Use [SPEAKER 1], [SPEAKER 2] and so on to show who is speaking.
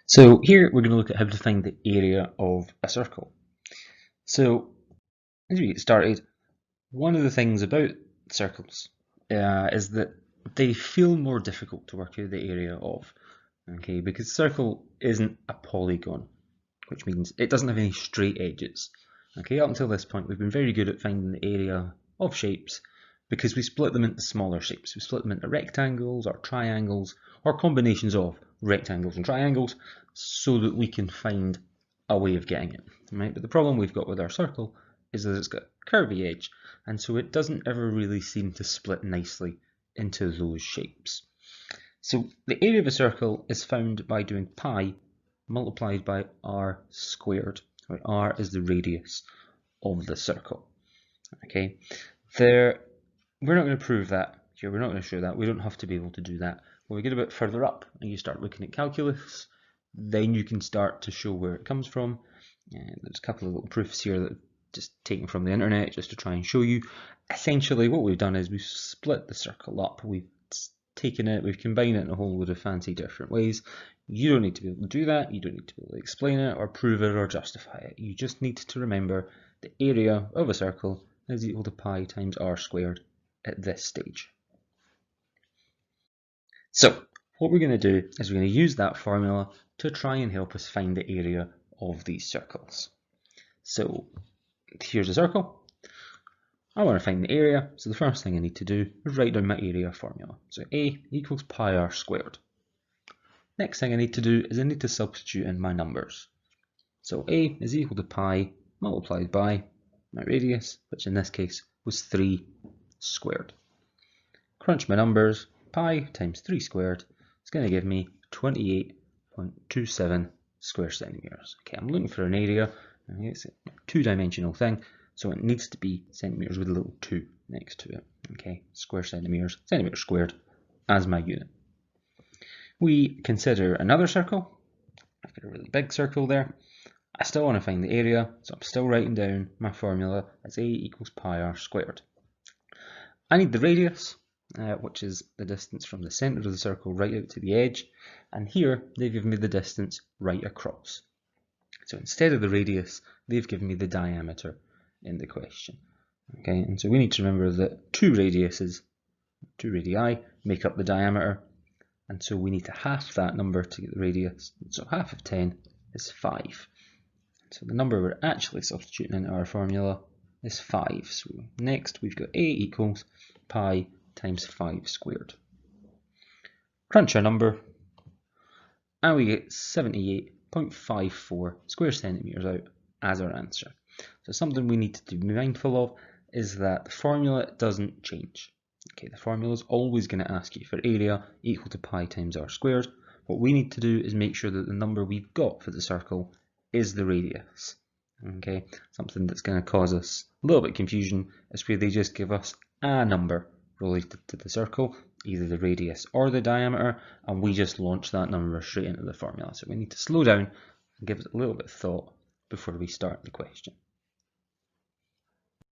[SPEAKER 1] So here we're going to look at how to find the area of a circle. So as we get started, one of the things about circles is that they feel more difficult to work out the area of. Okay, because circle isn't a polygon, which means it doesn't have any straight edges. Okay, up until this point we've been very good at finding the area of shapes because we split them into smaller shapes. We split them into rectangles or triangles or combinations of rectangles and triangles so that we can find a way of getting it. Right? But the problem we've got with our circle is that it's got a curvy edge, and so it doesn't ever really seem to split nicely into those shapes. So the area of a circle is found by doing pi multiplied by r squared, where r is the radius of the circle. Okay, we're not going to prove that here, we're not going to show that, we don't have to be able to do that. When we get a bit further up and you start looking at calculus, then you can start to show where it comes from. And there's a couple of little proofs here that just taken from the internet just to try and show you. Essentially what we've done is we've split the circle up, we've taken it, we've combined it in a whole load of fancy different ways. You don't need to be able to do that, you don't need to be able to explain it or prove it or justify it. You just need to remember the area of a circle is equal to pi times r squared at this stage. So what we're going to do is we're going to use that formula to try and help us find the area of these circles. So here's a circle. I want to find the area, so the first thing I need to do is write down my area formula. So A equals pi r squared. Next thing I need to do is I need to substitute in my numbers. So A is equal to pi multiplied by my radius, which in this case was 3 squared. Crunch my numbers, pi times 3 squared is going to give me 28.27 square centimeters. Okay, I'm looking for an area, and it's a two-dimensional thing, so it needs to be centimeters with a little 2 next to it. Okay, square centimeters, centimeters squared as my unit. We consider another circle. I've got a really big circle there. I still want to find the area, so I'm still writing down my formula as A equals pi r squared. I need the radius, which is the distance from the centre of the circle right out to the edge, and here they've given me the distance right across. So instead of the radius, they've given me the diameter in the question. Okay, and so we need to remember that two radii make up the diameter, and so we need to half that number to get the radius. So half of 10 is 5. So the number we're actually substituting in our formula is 5. So next we've got A equals pi times 5 squared. Crunch our number, and we get 78.54 square centimeters out as our answer. So something we need to be mindful of is that the formula doesn't change. Okay, the formula is always going to ask you for area equal to pi times r squared. What we need to do is make sure that the number we've got for the circle is the radius. Okay, something that's going to cause us a little bit of confusion is where they just give us a number related to the circle, either the radius or the diameter, and we just launch that number straight into the formula. So we need to slow down and give it a little bit of thought before we start the question.